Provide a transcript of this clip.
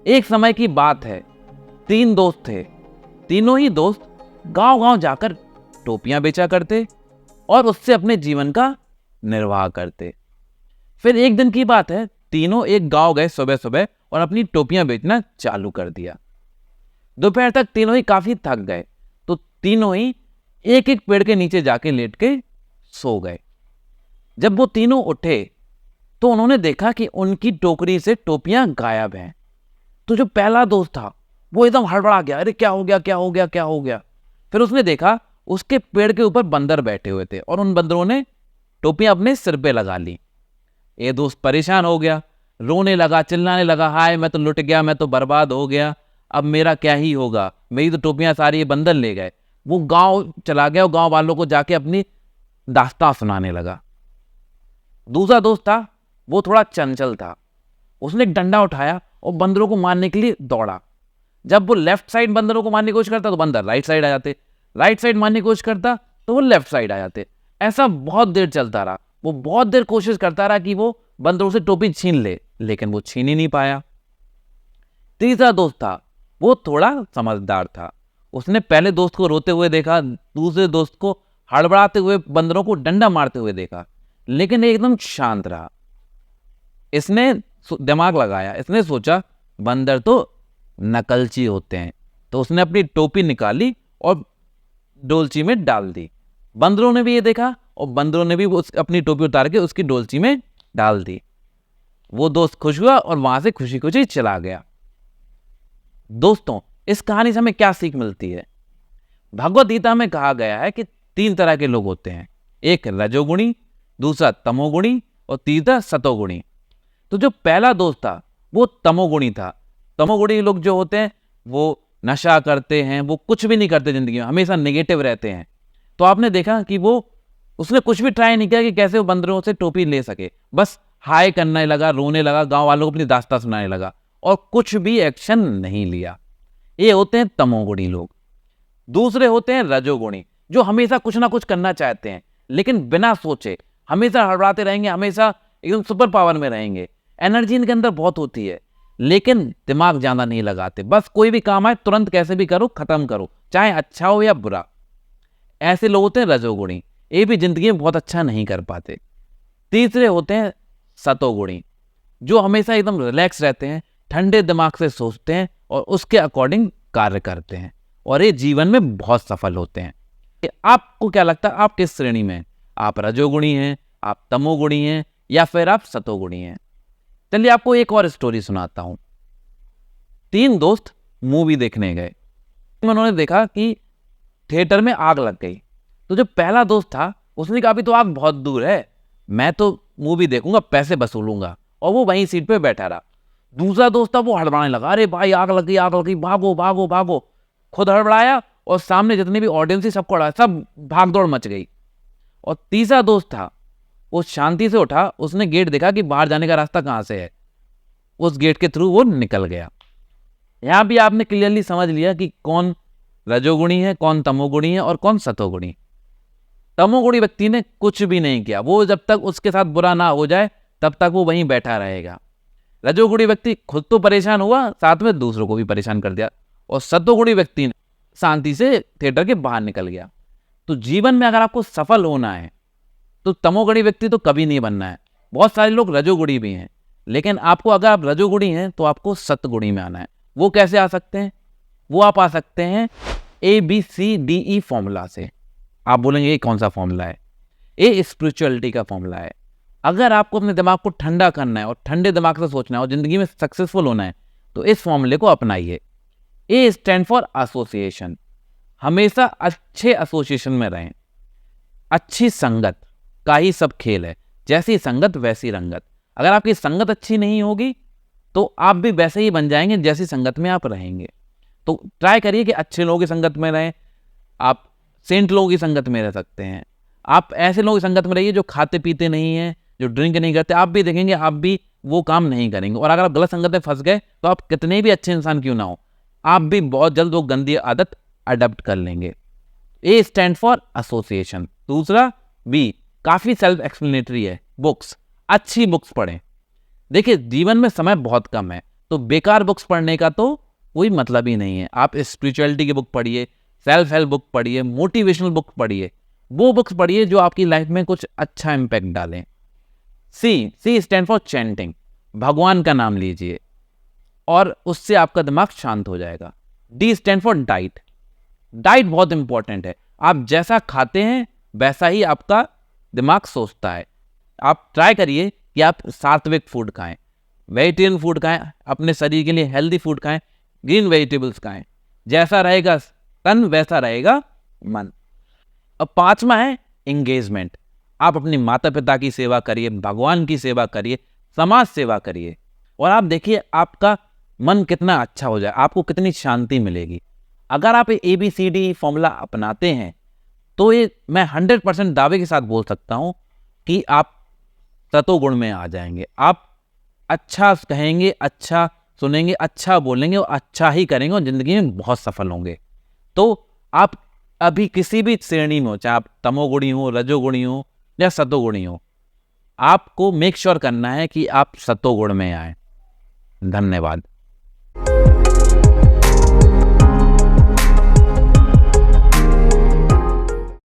एक समय की बात है, 3 दोस्त थे। तीनों ही दोस्त गांव-गांव जाकर टोपियां बेचा करते और उससे अपने जीवन का निर्वाह करते। फिर एक दिन की बात है, तीनों एक गांव गए सुबह-सुबह और अपनी टोपियां बेचना चालू कर दिया। दोपहर तक तीनों ही काफी थक गए, तो तीनों ही एक-एक पेड़ के नीचे जाके लेट के सो गए। जब वो तीनों उठे तो उन्होंने देखा कि उनकी टोकरी से टोपियां गायब हैं। तो जो पहला दोस्त था वो एकदम हड़बड़ा गया, अरे क्या हो गया, क्या हो गया, क्या हो गया। फिर उसने देखा उसके पेड़ के ऊपर बंदर बैठे हुए थे और उन बंदरों ने टोपियां अपने सिर पे लगा ली। ये दोस्त परेशान हो गया, रोने लगा, चिल्लाने लगा, हाय मैं तो लुट गया, मैं तो बर्बाद हो गया, अब मेरा क्या ही होगा, मेरी तो टोपियां सारी ये बंदर ले गए। वो गांव चला गया और गांव वालों को जाके अपनी दास्तां सुनाने लगा। दूसरा दोस्त था वो थोड़ा चंचल था, उसने एक डंडा उठाया और बंदरों को मारने के लिए दौड़ा। जब वो लेफ्ट साइड बंदरों को मारने की कोशिश करता तो बंदर राइट साइड आ जाते, राइट साइड मारने की कोशिश करता तो वो लेफ्ट साइड आ जाते। ऐसा बहुत देर चलता रहा। वो बहुत देर कोशिश करता रहा कि वो बंदरों से टोपी छीन ले, लेकिन वो छीन ही नहीं पाया। तीसरा दोस्त था वो थोड़ा समझदार था, उसने पहले दोस्त को रोते हुए देखा, दूसरे दोस्त को हड़बड़ाते हुए बंदरों को डंडा मारते हुए देखा, लेकिन एकदम शांत रहा। इसने दिमाग लगाया, इसने सोचा बंदर तो नकलची होते हैं, तो उसने अपनी टोपी निकाली और डोलची में डाल दी। बंदरों ने भी ये देखा और बंदरों ने भी अपनी टोपी उतार के उसकी डोलची में डाल दी। वो दोस्त खुश हुआ और वहां से खुशी खुशी चला गया। दोस्तों, इस कहानी से हमें क्या सीख मिलती है? भगवद गीता में कहा गया है कि 3 तरह के लोग होते हैं, एक रजोगुणी, दूसरा तमोगुणी और तीसरा सतोगुणी। तो जो पहला दोस्त था वो तमोगुणी था। तमोगुणी लोग जो होते हैं वो नशा करते हैं, वो कुछ भी नहीं करते जिंदगी में, हमेशा नेगेटिव रहते हैं। तो आपने देखा कि उसने कुछ भी ट्राई नहीं किया कि कैसे वो बंदरों से टोपी ले सके, बस हाय करने लगा, रोने लगा, गांव वालों को अपनी दास्तां सुनाने लगा और कुछ भी एक्शन नहीं लिया। ये होते हैं तमोगुणी लोग। दूसरे होते हैं रजोगुणी, जो हमेशा कुछ ना कुछ करना चाहते हैं लेकिन बिना सोचे, हमेशा हड़बड़ाते रहेंगे, हमेशा एकदम सुपर पावर में रहेंगे, एनर्जी इनके अंदर बहुत होती है लेकिन दिमाग ज्यादा नहीं लगाते, बस कोई भी काम आए तुरंत कैसे भी करो, खत्म करो, चाहे अच्छा हो या बुरा। ऐसे लोग होते हैं रजोगुणी, ये भी जिंदगी में बहुत अच्छा नहीं कर पाते। तीसरे होते हैं सतोगुणी, जो हमेशा एकदम रिलैक्स रहते हैं, ठंडे दिमाग से सोचते हैं और उसके अकॉर्डिंग कार्य करते हैं और ये जीवन में बहुत सफल होते हैं। आपको क्या लगता है, आप किस श्रेणी में हैं? आप रजोगुणी हैं, आप तमोगुणी हैं या फिर आप सतोगुणी हैं? चलिए आपको एक और स्टोरी सुनाता हूं। 3 दोस्त मूवी देखने गए। उन्होंने देखा कि थिएटर में आग लग गई। तो जो पहला दोस्त था उसने कहा अभी तो आग बहुत दूर है, मैं तो मूवी देखूंगा, पैसे वसूलूंगा, और वो वहीं सीट पे बैठा रहा। दूसरा दोस्त था वो हड़बड़ाने लगा, अरे भाई आग लग गई, आग लग गई, भागो भागो भागो। खुद हड़बड़ाया और सामने जितने भी ऑडियंस थी सबको हड़ाया, सब भाग दौड़ मच गई। और तीसरा दोस्त था वो शांति से उठा, उसने गेट देखा कि बाहर जाने का रास्ता कहां से है, उस गेट के थ्रू वो निकल गया। यहां भी आपने क्लियरली समझ लिया कि कौन रजोगुणी है, कौन तमोगुणी है और कौन सतोगुणी। तमोगुणी व्यक्ति ने कुछ भी नहीं किया, वो जब तक उसके साथ बुरा ना हो जाए तब तक वो वहीं बैठा रहेगा। रजोगुणी व्यक्ति खुद तो परेशान हुआ, साथ में दूसरों को भी परेशान कर दिया, और सतोगुणी व्यक्ति ने शांति से थिएटर के बाहर निकल गया। तो जीवन में अगर आपको सफल होना है तो तमोगुणी व्यक्ति तो कभी नहीं बनना है। बहुत सारे लोग रजोगुणी भी हैं, लेकिन आपको, अगर आप रजोगुणी हैं तो आपको सतगुणी में आना है। वो कैसे आ सकते हैं? वो आप आ सकते हैं ABCDE फॉर्मूला से। आप बोलेंगे ये कौन सा फॉर्मूला है? ये स्पिरिचुअलिटी का फॉर्मूला है। अगर आपको अपने दिमाग को ठंडा करना है और ठंडे दिमाग से सोचना है और जिंदगी में सक्सेसफुल होना है तो इस फॉर्मूले को अपनाइए। ए स्टैंड फॉर एसोसिएशन। हमेशा अच्छे एसोसिएशन में रहें। अच्छी संगत का ही सब खेल है, जैसी संगत वैसी रंगत। अगर आपकी संगत अच्छी नहीं होगी तो आप भी वैसे ही बन जाएंगे जैसी संगत में आप रहेंगे। तो ट्राई करिए कि अच्छे लोगों की संगत में रहें। आप सेंट लोगों की संगत में रह सकते हैं, आप ऐसे लोगों की संगत में रहिए जो खाते पीते नहीं हैं, जो ड्रिंक नहीं करते। आप भी देखेंगे आप भी वो काम नहीं करेंगे। और अगर आप गलत संगत में फंस गए तो आप कितने भी अच्छे इंसान क्यों ना हो, आप भी बहुत जल्द वो गंदी आदत अडॉप्ट कर लेंगे। ए स्टैंड फॉर एसोसिएशन। दूसरा बी काफी सेल्फ एक्सप्लेनेटरी है, बुक्स। अच्छी बुक्स पढ़ें। देखिए जीवन में समय बहुत कम है, तो बेकार बुक्स पढ़ने का तो कोई मतलब ही नहीं है। आप स्पिरिचुअलिटी की बुक पढ़िए, सेल्फ हेल्प बुक पढ़िए, मोटिवेशनल बुक पढ़िए, वो बुक्स पढ़िए जो आपकी लाइफ में कुछ अच्छा इम्पैक्ट डालें। सी स्टैंड फॉर चैंटिंग, भगवान का नाम लीजिए और उससे आपका दिमाग शांत हो जाएगा। D stand for diet, diet बहुत इंपॉर्टेंट है। आप जैसा खाते हैं वैसा ही आपका दिमाग सोचता है। आप ट्राई करिए कि आप सात्विक फूड खाएं, वेजिटेरियन फूड खाएं, अपने शरीर के लिए हेल्दी फूड खाएं, ग्रीन वेजिटेबल्स खाएं। जैसा रहेगा तन वैसा रहेगा मन। अब पांचवा है एंगेजमेंट। आप अपने माता पिता की सेवा करिए, भगवान की सेवा करिए, समाज सेवा करिए और आप देखिए आपका मन कितना अच्छा हो जाए, आपको कितनी शांति मिलेगी। अगर आप ABCD फॉर्मूला अपनाते हैं तो ये मैं 100% दावे के साथ बोल सकता हूं कि आप सतोगुण में आ जाएंगे। आप अच्छा कहेंगे, अच्छा सुनेंगे, अच्छा बोलेंगे और अच्छा ही करेंगे और जिंदगी में बहुत सफल होंगे। तो आप अभी किसी भी श्रेणी में हो, चाहे आप तमोगुणी हो, रजोगुणी हो या सतोगुणी हो, आपको मेक श्योर करना है कि आप सतोगुण में आए। धन्यवाद।